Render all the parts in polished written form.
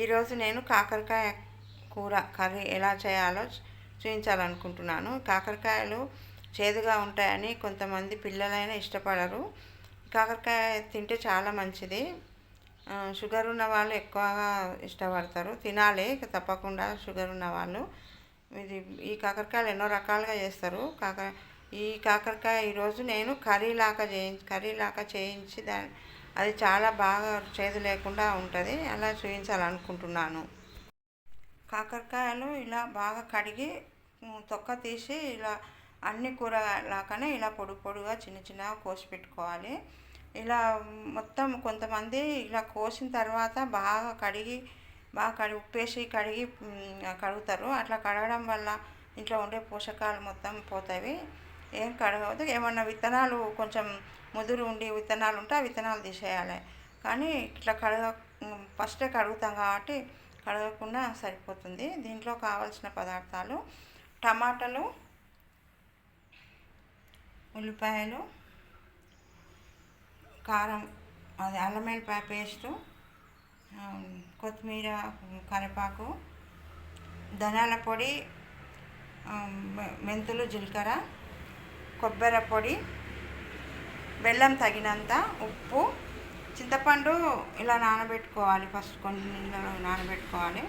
ఈరోజు నేను కాకరకాయ కూర కర్రీ ఎలా చేయాలో చూపించాలనుకుంటున్నాను. కాకరకాయలు చేదుగా ఉంటాయని కొంతమంది పిల్లలైనా ఇష్టపడరు. కాకరకాయ తింటే చాలా మంచిది. షుగర్ ఉన్న వాళ్ళు ఎక్కువగా ఇష్టపడతారు. తినాలి తప్పకుండా షుగర్ ఉన్న వాళ్ళు. ఈ కాకరకాయలు ఎన్నో రకాలుగా చేస్తారు. ఈ కాకరకాయ ఈరోజు నేను కర్రీలాగా చేయించి అది చాలా బాగా చేదు లేకుండా ఉంటుంది. అలా చూపించాలనుకుంటున్నాను. కాకరకాయలు ఇలా బాగా కడిగి తొక్క తీసి ఇలా అన్ని కూరలాగానే ఇలా పొడుగా చిన్నగా కోసి పెట్టుకోవాలి. ఇలా మొత్తం కొంతమంది ఇలా కోసిన తర్వాత బాగా కడిగి ఉప్పేసి కడుగుతారు. అట్లా కడగడం వల్ల ఇంట్లో ఉండే పోషకాలు మొత్తం పోతాయి. ఏం కడగవద్దు. ఏమన్నా విత్తనాలు కొంచెం ముదురు ఉండి విత్తనాలు ఉంటే ఆ విత్తనాలు తీసేయాలి. కానీ ఇట్లా ఫస్టే కడుగుతాం కాబట్టి కడగకుండా సరిపోతుంది. దీంట్లో కావాల్సిన పదార్థాలు టమాటాలు, ఉల్లిపాయలు, కారం, అది అల్లం వెల్లిపాయ పేస్టు, కొత్తిమీర, కరివేపాకు, ధనియాల పొడి, మెంతులు, జీలకర్ర, కొబ్బరి పొడి, బెల్లం తగినంత, ఉప్పు, చింతపండు ఇలా నానబెట్టుకోవాలి. ఫస్ట్ కొన్ని నీళ్ళలో నానబెట్టుకోవాలి.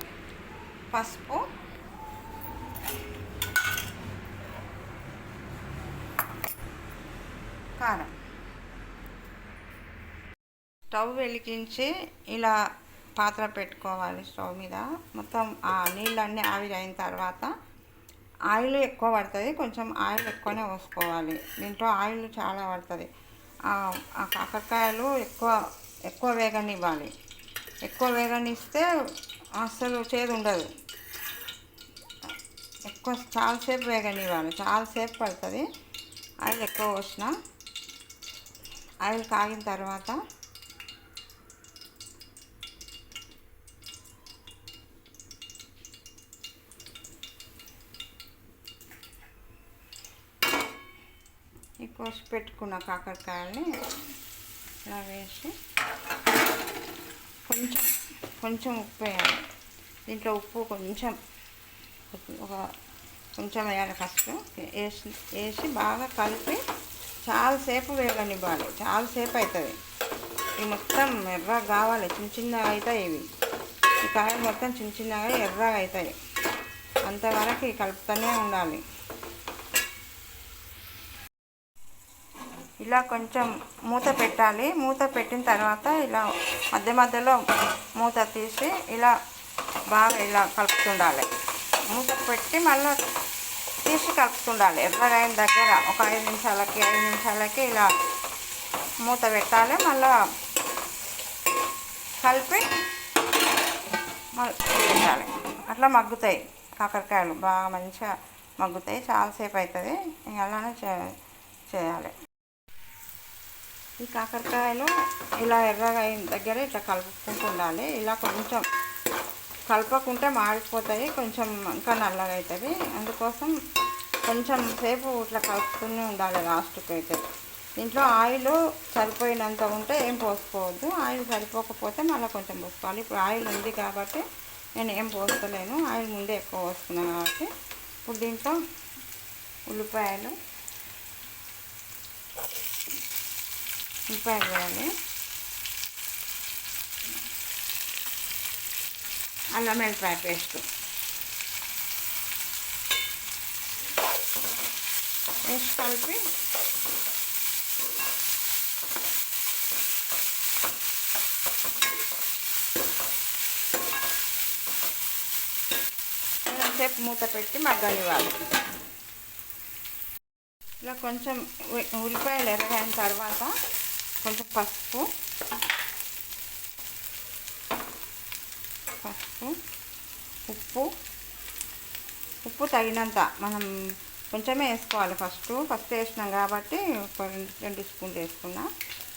పసుపు, కారం. స్టవ్ వెలిగించి ఇలా పాత్ర పెట్టుకోవాలి. స్టవ్ మీద మొత్తం ఆ నీళ్ళన్నీ ఆవిరి అయిన తర్వాత ఆయిల్ ఎక్కువ పడుతుంది. కొంచెం ఆయిల్ ఎక్కువనే పోసుకోవాలి. దీంట్లో ఆయిల్ చాలా పడుతుంది. ఆ కాకరకాయలు ఎక్కువ వేగనివ్వాలి. ఎక్కువ వేగనిస్తే అస్సలు చేదు ఉండదు. చాలాసేపు వేగనివ్వాలి. చాలాసేపు పడుతుంది. ఆయిల్ ఎక్కువ పోసిన ఆయిల్ కాగిన తర్వాత ఈ కోసి పెట్టుకున్న కాకరకాయల్ని ఇలా వేసి కొంచెం ఉప్పు వేయాలి. దీంట్లో ఉప్పు కొంచెం వేయాలి. ఫస్ట్ వేసి బాగా కలిపి చాలాసేపు వేగనివ్వాలి. చాలాసేపు అవుతుంది. ఇవి మొత్తం ఎర్రగా కావాలి. చిన్నగా అవుతాయి. ఈ కాయలు మొత్తం చిన్నగా ఎర్రగా అవుతాయి. అంతవరకు కలుపుతూనే ఉండాలి. ఇలా కొంచెం మూత పెట్టాలి. మూత పెట్టిన తర్వాత ఇలా మధ్యలో మూత తీసి ఇలా బాగా ఇలా కలుపుతుండాలి. మూత పెట్టి మళ్ళీ తీసి కలుపుతుండాలి. ఎర్రగా అయిన దగ్గర ఒక 5 నిమిషాలకి ఇలా మూత పెట్టాలి. మళ్ళీ కలిపి పెట్టాలి. అట్లా మగ్గుతాయి కాకరకాయలు. బాగా మంచిగా మగ్గుతాయి. చాలాసేపు అవుతుంది. అలానే చేయాలి. ఈ కాకరకాయలు ఇలా ఎర్రగా అయిన దగ్గర ఇట్లా కలుపుకుంటూ ఉండాలి. ఇలా కొంచెం కలపకుంటే మాడిపోతాయి. కొంచెం ఇంకా నల్లగా అవుతుంది. అందుకోసం కొంచెం సేపు ఇట్లా కలుపుతూనే ఉండాలి. లాస్ట్కి అయితే దీంట్లో ఆయిల్ సరిపోయినంత ఉంటే ఏం పోసుకోవద్దు. ఆయిల్ సరిపోకపోతే మళ్ళీ కొంచెం పోసుకోవాలి. ఇప్పుడు ఆయిల్ ఉంది కాబట్టి నేను ఏం పోస్తలేను. ఆయిల్ ముందే ఎక్కువ పోసుకున్నాను కాబట్టి ఇప్పుడు దీంట్లో ఉల్లిపాయలు వేయాలి. అల్లం వెల్లిపాయ పేస్ట్ వేసి కలిపి కొంచెంసేపు మూత పెట్టి మగ్గనివ్వాలి. ఇలా కొంచెం ఉల్లిపాయలు ఎర్రగైన తర్వాత కొంచెం పసుపు, ఉప్పు తగినంత. మనం కొంచెమే వేసుకోవాలి. ఫస్ట్ వేసినాం కాబట్టి ఒక 2 స్పూన్లు వేసుకున్నా.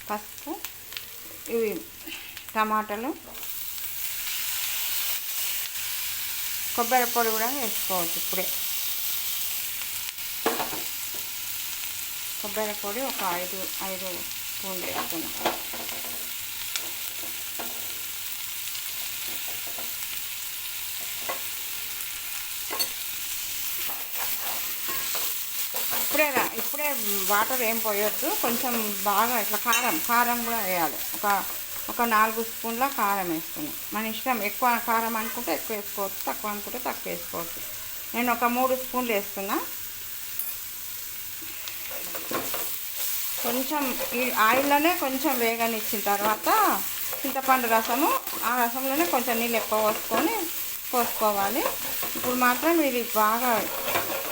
పసుపు, ఇవి టమాటాలు, కొబ్బరి పొడి కూడా వేసుకోవచ్చు. ఇప్పుడే కొబ్బరి పొడి ఒక 5 స్పూన్లు వేసుకున్నాం. వాటర్ ఏం పోయొద్దు, కొంచెం బాగా ఇట్లా కారం కారం కూడా వేయాలి. ఒక 4 స్పూన్ల కారం వేసుకుని, మన ఇష్టం. ఎక్కువ కారం అనుకుంటే ఎక్కువ వేసుకోవచ్చు, తక్కువ అనుకుంటే తక్కువ వేసుకోవచ్చు. నేను ఒక 3 స్పూన్లు వేస్తున్నా. కొంచెం ఈ ఆయిల్లోనే కొంచెం వేగనిచ్చిన తర్వాత చింతపండు రసము, ఆ రసంలోనే కొంచెం నీళ్ళు ఎక్కువ పోసుకోవాలి. ఇప్పుడు మాత్రం ఇది బాగా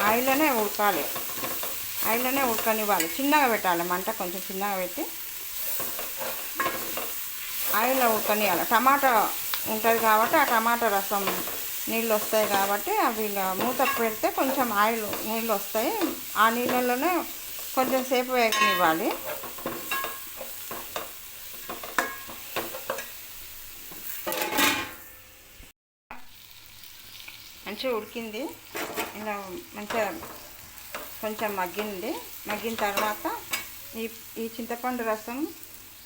ఆయిల్లోనే ఉడకాలి, ఆయిల్లోనే ఉడకనివ్వాలి. చిన్నగా పెట్టాలి మంట, కొంచెం చిన్నగా పెట్టి ఆయిల్లో ఉడకనివ్వాలి. టమాటా ఉంటుంది కాబట్టి ఆ టమాటా రసం నీళ్ళు వస్తాయి కాబట్టి అవి ఇంకా మూత పెడితే కొంచెం నీళ్ళు వస్తాయి. ఆ నీళ్ళలోనే కొంచెం సేపు వేగనివ్వాలి. మంచిగా ఉడికింది, ఇలా మంచిగా కొంచెం మగ్గిన తర్వాత ఈ చింతపండు రసం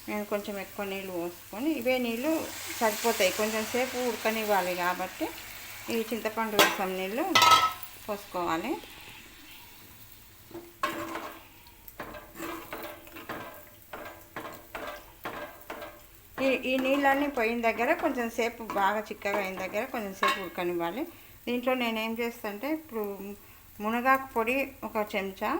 నేను కొంచెం ఎక్కువ నీళ్ళు పోసుకొని, ఇవే నీళ్ళు సరిపోతాయి, కొంచెం సేపు ఉడకనివ్వాలి కాబట్టి ఈ చింతపండు రసం నీళ్ళు పోసుకోవాలి. ఈ నీళ్ళన్నీ పోయిన దగ్గర కొంచెం సేపు బాగా చిక్కగా అయిన దగ్గర కొంచెం సేపు ఉడకనివ్వాలి. దీంట్లో నేనేం చేస్తానంటే ఇప్పుడు మునగాకు పొడి ఒక చెంచా,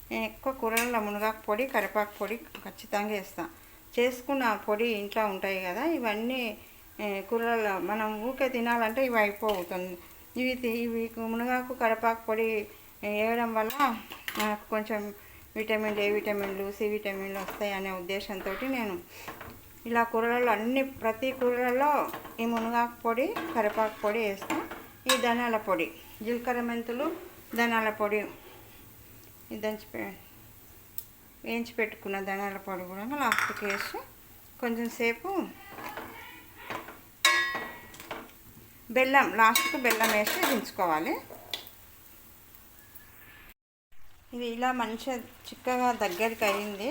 నేను ఎక్కువ కూరల్లో మునగాకు పొడి, కరివేపాకు పొడి ఖచ్చితంగా వేస్తాను. చేసుకున్న పొడి ఇంట్లో ఉంటాయి కదా, ఇవన్నీ కూరల్లో మనం ఊకే తినాలంటే ఇవి అయిపోతుంది. ఇవి మునగాకు కరివేపాకు పొడి వేయడం వల్ల మనకు కొంచెం విటమిన్లు, విటమిన్లు, సి విటమిన్లు వస్తాయి అనే ఉద్దేశంతో నేను ఇలా కూరలలో ప్రతి కూరలలో ఈ మునగాకు పొడి, కరివేపాకు పొడి వేస్తాను. ఈ ధనియాల పొడి, జీలకర్ర మెంతులు, ధనియాల పొడి, వేయించి పెట్టుకున్న ధనియాల పొడి కూడా లాస్ట్కి వేసి కొంచెం సేపు లాస్ట్కి బెల్లం వేసి దించుకోవాలి. ఇది ఇలా మంచిగా చిక్కగా దగ్గరికి అయింది.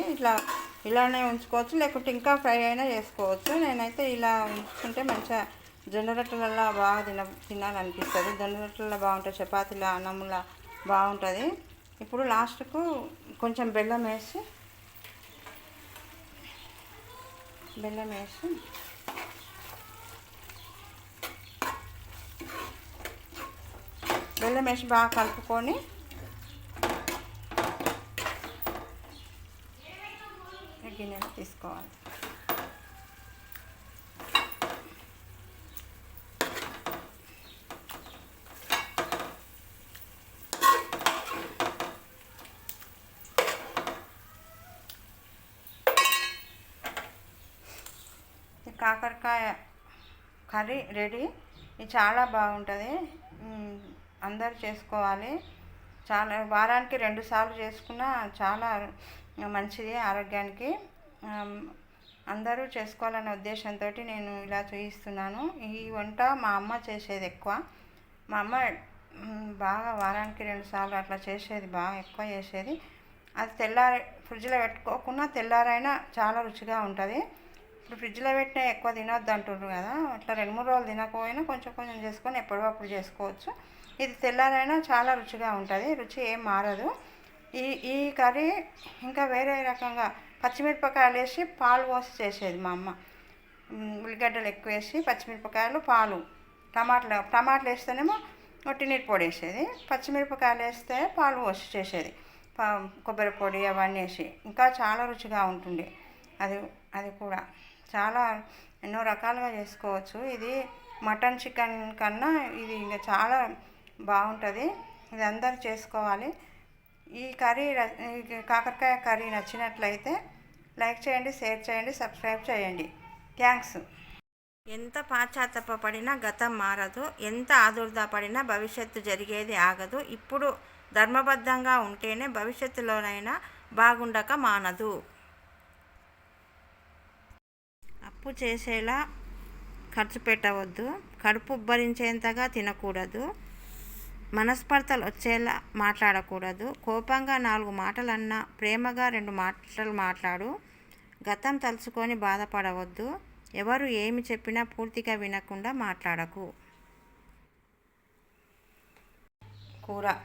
ఇలానే ఉంచుకోవచ్చు, లేకుంటే ఇంకా ఫ్రై అయినా చేసుకోవచ్చు. నేనైతే ఇలా ఉంచుకుంటే మంచిగా జొన్న రొట్టెలలో బాగా తినాలనిపిస్తుంది. జొన్న రొట్టెలలో బాగుంటుంది, చపాతీల అన్నంలా బాగుంటుంది. ఇప్పుడు లాస్ట్కు కొంచెం బెల్లం వేసి బాగా కలుపుకొని గిన్నెలో తీసుకోవాలి. కాకరకాయ కర్రీ రెడీ. ఇది చాలా బాగుంటుంది, అందరూ చేసుకోవాలి. వారానికి 2 సార్లు చేసుకున్నా చాలా మంచిది ఆరోగ్యానికి. అందరూ చేసుకోవాలనే ఉద్దేశంతో నేను ఇలా చూపిస్తున్నాను. ఈ వంట మా అమ్మ చేసేది ఎక్కువ. మా అమ్మ బాగా వారానికి 2 సార్లు అట్లా చేసేది, బాగా ఎక్కువ చేసేది. అది ఫ్రిడ్జ్లో పెట్టుకోకుండా తెల్లారైనా చాలా రుచిగా ఉంటుంది. ఇప్పుడు ఫ్రిడ్జ్లో పెట్టినా ఎక్కువ తినొద్దు అంటున్నారు కదా, అట్లా 2-3 రోజులు తినకపోయినా కొంచెం కొంచెం చేసుకొని ఎప్పటికప్పుడు చేసుకోవచ్చు. ఇది తెల్లారైనా చాలా రుచిగా ఉంటుంది, రుచి ఏం మారదు. ఈ కర్రీ ఇంకా వేరే రకంగా పచ్చిమిరపకాయలు వేసి పాలు పోసి చేసేది మా అమ్మ. ఉల్లిగడ్డలు ఎక్కువ వేసి పచ్చిమిరపకాయలు, పాలు, టమాటాలు వేస్తేనేమో ఒట్టి నీరు పొడి వేసేది, పచ్చిమిరపకాయలు వేస్తే పాలు పోసి చేసేది. కొబ్బరి పొడి అవన్నీ వేసి ఇంకా చాలా రుచిగా ఉంటుంది. అది కూడా చాలా ఎన్నో రకాలుగా చేసుకోవచ్చు. ఇది మటన్, చికెన్ కన్నా ఇది ఇంకా చాలా బాగుంటుంది. ఇది అందరూ చేసుకోవాలి. ఈ కాకరకాయ కర్రీ నచ్చినట్లయితే లైక్ చేయండి, షేర్ చేయండి, సబ్స్క్రైబ్ చేయండి. థ్యాంక్స్. ఎంత పాశ్చాత్తాపపడినా గతం మారదు, ఎంత ఆదుర్దాపడినా భవిష్యత్తు జరిగేది ఆగదు. ఇప్పుడు ధర్మబద్ధంగా ఉంటేనే భవిష్యత్తులోనైనా బాగుండక మానదు. అప్పు చేసేలా ఖర్చు పెట్టవద్దు, కడుపు ఉబ్బరించేంతగా తినకూడదు, మనస్పర్ధలు వచ్చేలా మాట్లాడకూడదు. కోపంగా 4 మాటలన్నా ప్రేమగా 2 మాటలు మాట్లాడు. గతం తలుచుకొని బాధపడవద్దు. ఎవరు ఏమి చెప్పినా పూర్తిగా వినకుండా మాట్లాడకు.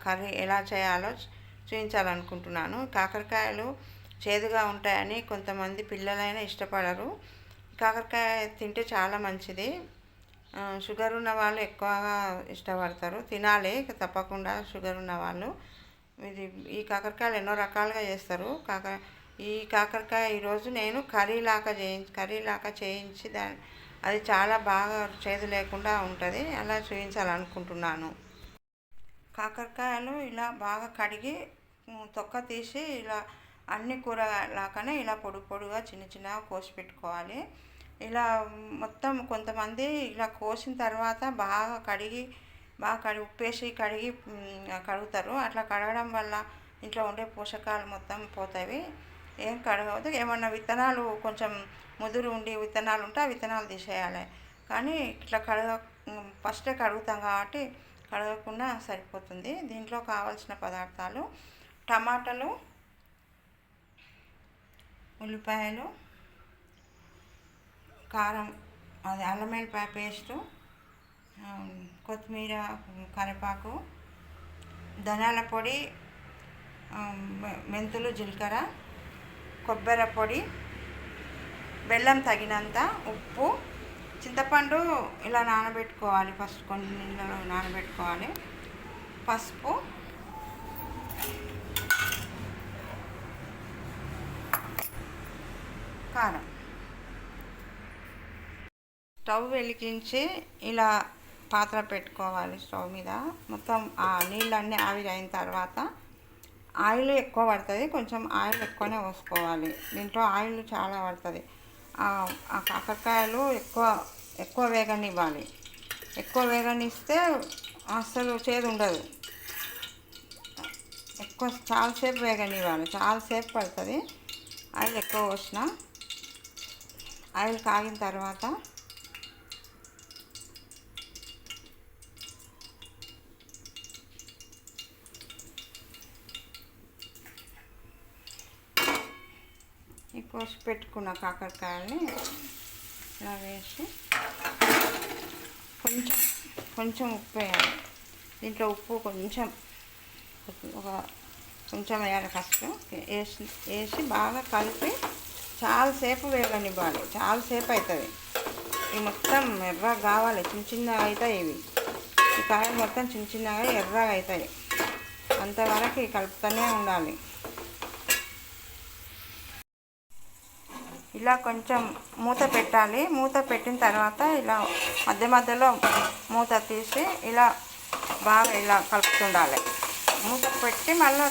కర్రీ ఎలా చేయాలో చూపించాలనుకుంటున్నాను. కాకరకాయలు చేదుగా ఉంటాయని కొంతమంది పిల్లలైనా ఇష్టపడరు. కాకరకాయ తింటే చాలా మంచిది. షుగర్ ఉన్న వాళ్ళు ఎక్కువగా ఇష్టపడతారు. తినాలి తప్పకుండా షుగర్ ఉన్న వాళ్ళు. ఈ కాకరకాయలు ఎన్నో రకాలుగా చేస్తారు. ఈ కాకరకాయ ఈరోజు నేను కర్రీలాగా చేయించి అది చాలా బాగా చేదు లేకుండా ఉంటుంది. అలా చూపించాలనుకుంటున్నాను. కాకరకాయలు ఇలా బాగా కడిగి తొక్క తీసి ఇలా అన్ని కూరలాగానే ఇలా పొడుగా చిన్నగా కోసి పెట్టుకోవాలి. ఇలా మొత్తం కొంతమంది ఇలా కోసిన తర్వాత బాగా కడిగి ఉప్పేసి కడుగుతారు. అట్లా కడగడం వల్ల ఇంట్లో ఉండే పోషకాలు మొత్తం పోతాయి. ఏం కడగవద్దు. ఏమన్నా విత్తనాలు కొంచెం ముదురు ఉండి విత్తనాలు ఉంటే ఆ విత్తనాలు తీసేయాలి. కానీ ఇట్లా ఫస్టే కడుగుతాం కాబట్టి కడగకుండా సరిపోతుంది. దీంట్లో కావాల్సిన పదార్థాలు టమాటాలు, ఉల్లిపాయలు, కారం, అది అల్లం వెల్లిపాయ పేస్టు, కొత్తిమీర, కరివేపాకు, ధనియాల పొడి, మెంతులు, జీలకర్ర, కొబ్బరి పొడి, బెల్లం తగినంత, ఉప్పు, చింతపండు ఇలా నానబెట్టుకోవాలి. ఫస్ట్ కొన్ని నీళ్ళలో నానబెట్టుకోవాలి. పసుపు, కారం. స్టవ్ వెలిగించి ఇలా పాత్ర పెట్టుకోవాలి. స్టవ్ మీద మొత్తం ఆ నీళ్ళన్నీ ఆవిరి అయిన తర్వాత ఆయిల్ ఎక్కువ పడుతుంది. కొంచెం ఆయిల్ ఎక్కువనే పోసుకోవాలి. దీంట్లో ఆయిల్ చాలా పడుతుంది. ఆ కాకరకాయలు ఎక్కువ వేగనివ్వాలి. ఎక్కువ వేగనిస్తే అస్సలు చేదు ఉండదు. చాలాసేపు వేగనివ్వాలి. చాలాసేపు పడుతుంది. ఆయిల్ ఎక్కువ పోసిన ఆయిల్ కాగిన తర్వాత ఈ కోసి పెట్టుకున్న కాకరకాయల్ని ఇలా వేసి కొంచెం ఉప్పు వేయాలి. దీంట్లో ఉప్పు కొంచెం వేయాలి. ఫస్ట్ వేసి బాగా కలిపి చాలాసేపు వేగనివ్వాలి. చాలాసేపు అవుతుంది. ఇవి మొత్తం ఎర్రగా కావాలి. చిన్నగా అవుతాయి. ఈ కాయలు మొత్తం చిన్నగా ఎర్రగా అవుతాయి. అంతవరకు కలుపుతూనే ఉండాలి. ఇలా కొంచెం మూత పెట్టాలి. మూత పెట్టిన తర్వాత ఇలా మధ్యలో మూత తీసి ఇలా బాగా ఇలా కలుపుతుండాలి. మూత పెట్టి మళ్ళీ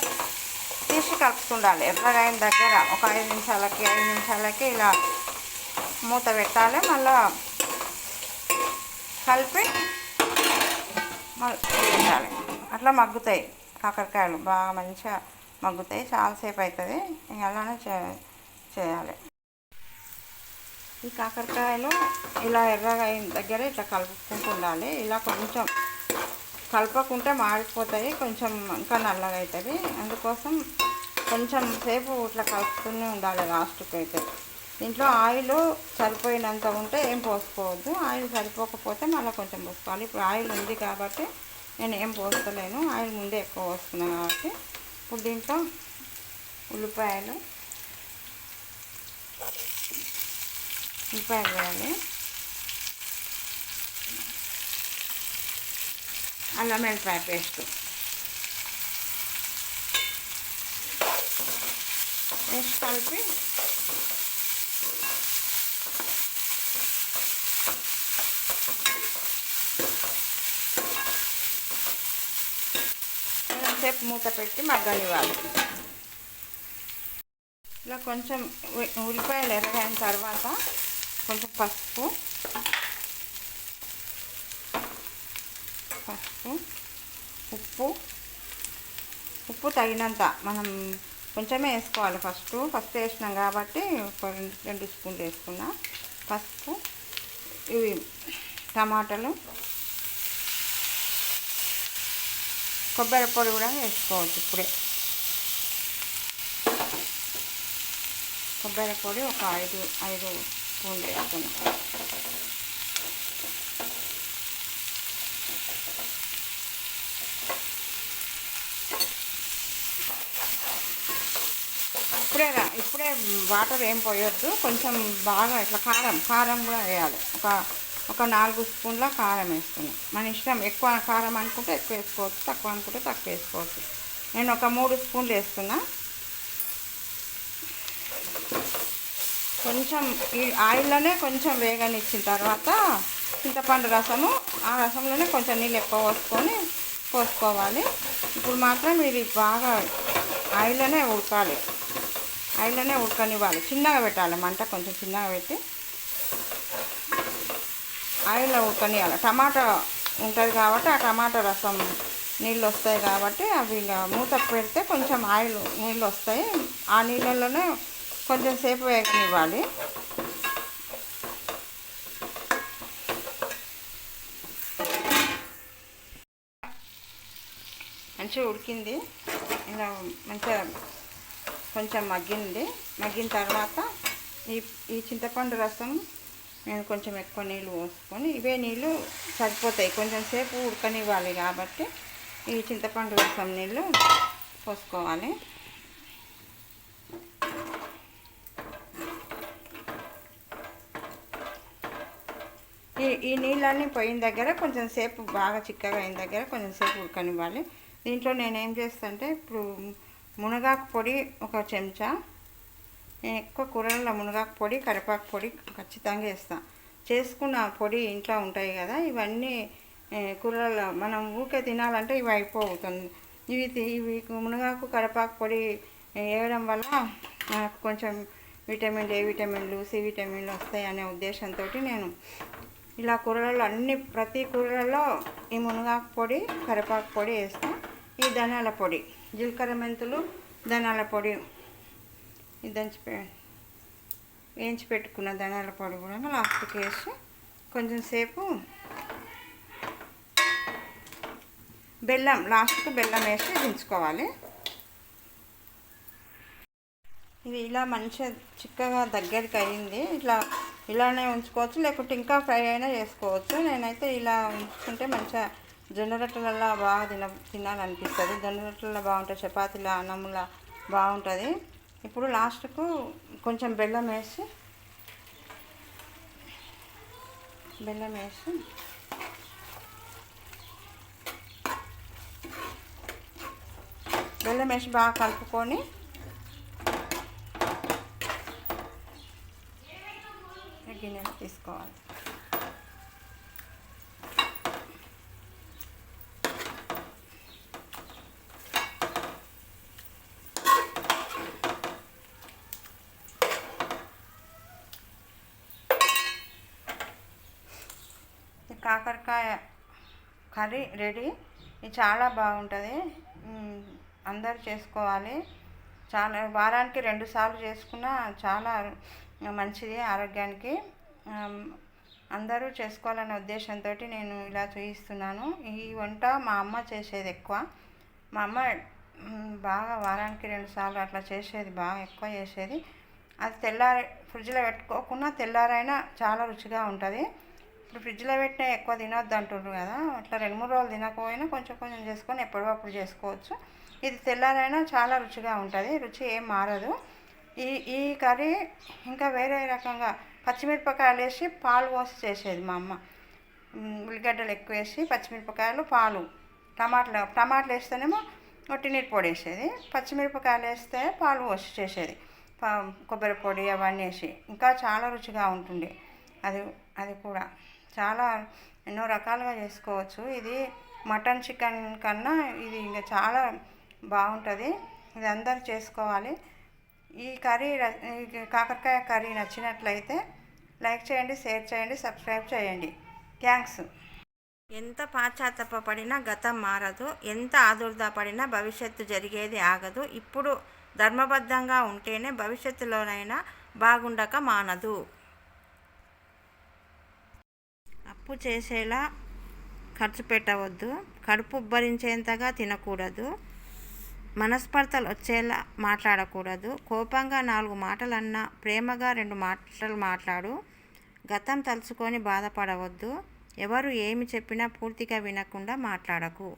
తీసి కలుపుతుండాలి. ఎర్రగా అయిన దగ్గర ఒక 5 నిమిషాలకి ఇలా మూత పెట్టాలి. మళ్ళీ కలిపి పెట్టాలి. అట్లా మగ్గుతాయి కాకరకాయలు. బాగా మంచిగా మగ్గుతాయి. చాలాసేపు అవుతుంది. ఇంక అలానే చేయాలి. ఈ కాకరకాయలు ఇలా ఎర్రగా అయిన దగ్గర ఇట్లా కలుపుకుంటూ ఉండాలి. ఇలా కొంచెం కలపకుంటే మాడిపోతాయి. కొంచెం ఇంకా నల్లగా అవుతుంది. అందుకోసం కొంచెం సేపు ఇట్లా కలుపుతూనే ఉండాలి. లాస్ట్కి అయితే దీంట్లో ఆయిల్ సరిపోయినంత ఉంటే ఏం పోసుకోవద్దు. ఆయిల్ సరిపోకపోతే మళ్ళీ కొంచెం పోసుకోవాలి. ఇప్పుడు ఆయిల్ ఉంది కాబట్టి నేను ఏం పోస్తలేను. ఆయిల్ ముందే ఎక్కువ పోసుకున్నాను కాబట్టి ఇప్పుడు దీంట్లో ఉల్లిపాయలు వేయాలి. అల్లం వెల్లిపాయ పేస్ట్ వేసి కలిపి కొంచెంసేపు మూత పెట్టి మగ్గనివ్వాలి. ఇలా కొంచెం ఉల్లిపాయలు ఎర్రగైన తర్వాత కొంచెం పసుపు, ఉప్పు తగినంత మనం కొంచెమే వేసుకోవాలి. ఫస్ట్ వేసినాం కాబట్టి ఒక 2 స్పూన్లు వేసుకున్నా. పసుపు, ఇవి టమాటాలు, కొబ్బరి పొడి కూడా వేసుకోవచ్చు. ఇప్పుడే కొబ్బరి పొడి ఒక 5 స్పూన్లు వేసుకున్నాం. ఇప్పుడే వాటర్ ఏం పోయొద్దు. కొంచెం బాగా ఇట్లా కారం కూడా వేయాలి. ఒక 4 స్పూన్ల కారం వేసుకున్నాం. మన ఇష్టం, ఎక్కువ కారం అనుకుంటే ఎక్కువ వేసుకోవచ్చు, తక్కువ అనుకుంటే తక్కువ వేసుకోవచ్చు. నేను ఒక 3 స్పూన్లు వేస్తున్నా. కొంచెం ఈ ఆయిల్లోనే కొంచెం వేగనిచ్చిన తర్వాత చింతపండు రసము, ఆ రసంలోనే కొంచెం నీళ్ళు ఎక్కువ పోసుకోవాలి. ఇప్పుడు మాత్రం ఇది బాగా ఆయిల్లోనే ఉడకనివ్వాలి. చిన్నగా పెట్టాలి, మంట కొంచెం చిన్నగా పెట్టి ఆయిల్లో ఉడకనివ్వాలి. టమాటా ఉంటుంది కాబట్టి ఆ టమాటా రసం నీళ్ళు వస్తాయి కాబట్టి అవి ఇంకా మూత పెడితే కొంచెం నీళ్ళు వస్తాయి. ఆ నీళ్ళలోనే కొంచెం సేపు వేగనివ్వాలి. మంచిగా ఉడికింది. ఇలా మంచిగా కొంచెం మగ్గిన తర్వాత ఈ చింతపండు రసం నేను కొంచెం ఎక్కువ నీళ్ళు పోసుకొని, ఇవే నీళ్ళు సరిపోతాయి. కొంచెం సేపు ఉడకనివ్వాలి కాబట్టి ఈ చింతపండు రసం నీళ్ళు పోసుకోవాలి. ఈ నీళ్ళన్నీ పోయిన దగ్గర కొంచెం సేపు బాగా చిక్కగా అయిన దగ్గర కొంచెం సేపు ఉడకనివ్వాలి. దీంట్లో నేనేం చేస్తానంటే ఇప్పుడు మునగాకు పొడి ఒక చెంచా, నేను ఎక్కువ కూరల్లో మునగాకు పొడి, కరివేపాకు పొడి ఖచ్చితంగా వేస్తాను. చేసుకున్న పొడి ఇంట్లో ఉంటాయి కదా, ఇవన్నీ కూరల్లో మనం ఊరికే తినాలంటే ఇవి అయిపోతుంది. ఇవి మునగాకు కరివేపాకు పొడి వేయడం వల్ల నాకు కొంచెం విటమిన్ విటమిన్లు, సి విటమిన్లు వస్తాయి అనే ఉద్దేశంతో నేను ఇలా ప్రతి కూరలలో ఈ మునగాకు పొడి, కరివేపాకు పొడి వేస్తాను. ఈ ధనియాల పొడి, జీలకర్ర మెంతులు, ధనియాల పొడి, వేయించి పెట్టుకున్న ధనియాల పొడి కూడా లాస్ట్కి వేసి కొంచెం సేపు లాస్ట్కి బెల్లం వేసి దించుకోవాలి. ఇది ఇలా మంచిగా చిక్కగా దగ్గరికి అయ్యింది. ఇలానే ఉంచుకోవచ్చు, లేకుంటే ఇంకా ఫ్రై అయినా చేసుకోవచ్చు. నేనైతే ఇలా ఉంచుకుంటే మంచిగా జొన్న రొట్టెలలో బాగా తినాలనిపిస్తుంది. జొన్న రొట్టెలలో బాగుంటుంది, చపాతీల అన్నంలా బాగుంటుంది. ఇప్పుడు లాస్ట్కు కొంచెం బెల్లం వేసి బాగా కలుపుకొని గిన్నెలో తీసుకోవాలి. కాకరకాయ కర్రీ రెడీ. ఇది చాలా బాగుంటుంది, అందరూ చేసుకోవాలి. వారానికి 2 సార్లు చేసుకున్నా చాలా మంచిది ఆరోగ్యానికి. అందరూ చేసుకోవాలనే ఉద్దేశంతో నేను ఇలా చూపిస్తున్నాను. ఈ వంట మా అమ్మ చేసేది ఎక్కువ. మా అమ్మ బాగా వారానికి 2 సార్లు అట్లా చేసేది, బాగా ఎక్కువ చేసేది. అది ఫ్రిడ్జ్లో పెట్టుకోకుండా తెల్లారైనా చాలా రుచిగా ఉంటుంది. ఇప్పుడు ఫ్రిడ్జ్లో పెట్టినా ఎక్కువ తినొద్దు అంటున్నారు కదా, అట్లా 2-3 రోజులు తినకపోయినా కొంచెం చేసుకొని ఎప్పటికప్పుడు చేసుకోవచ్చు. ఇది తెల్లారైనా చాలా రుచిగా ఉంటుంది, రుచి ఏం మారదు. ఈ కర్రీ ఇంకా వేరే రకంగా పచ్చిమిరపకాయలు వేసి పాలు పోసి చేసేది మా అమ్మ. ఉల్లిగడ్డలు ఎక్కువ వేసి పచ్చిమిరపకాయలు, పాలు, టమాటాలు వేస్తేనేమో ఒట్టి నీరు పొడి వేసేది, పచ్చిమిరపకాయలు వేస్తే పాలు పోసి చేసేది. కొబ్బరి పొడి అవన్నీ వేసి ఇంకా చాలా రుచిగా ఉంటుంది. అది కూడా చాలా ఎన్నో రకాలుగా చేసుకోవచ్చు. ఇది మటన్, చికెన్ కన్నా ఇది ఇంకా చాలా బాగుంటుంది. ఇది అందరూ చేసుకోవాలి. ఈ కాకరకాయ కర్రీ నచ్చినట్లయితే లైక్ చేయండి, షేర్ చేయండి, సబ్స్క్రైబ్ చేయండి. థ్యాంక్స్. ఎంత పాశ్చాత్తాపపడినా గతం మారదు, ఎంత ఆదుర్దాపడినా భవిష్యత్తు జరిగేది ఆగదు. ఇప్పుడు ధర్మబద్ధంగా ఉంటేనే భవిష్యత్తులోనైనా బాగుండక మానదు. అప్పు చేసేలా ఖర్చు పెట్టవద్దు, కడుపు ఉబ్బరించేంతగా తినకూడదు, మనస్పర్ధలు వచ్చేలా మాట్లాడకూడదు. కోపంగా 4 మాటలన్నా ప్రేమగా 2 మాటలు మాట్లాడు. గతం తలుచుకొని బాధపడవద్దు. ఎవరు ఏమి చెప్పినా పూర్తిగా వినకుండా మాట్లాడకు.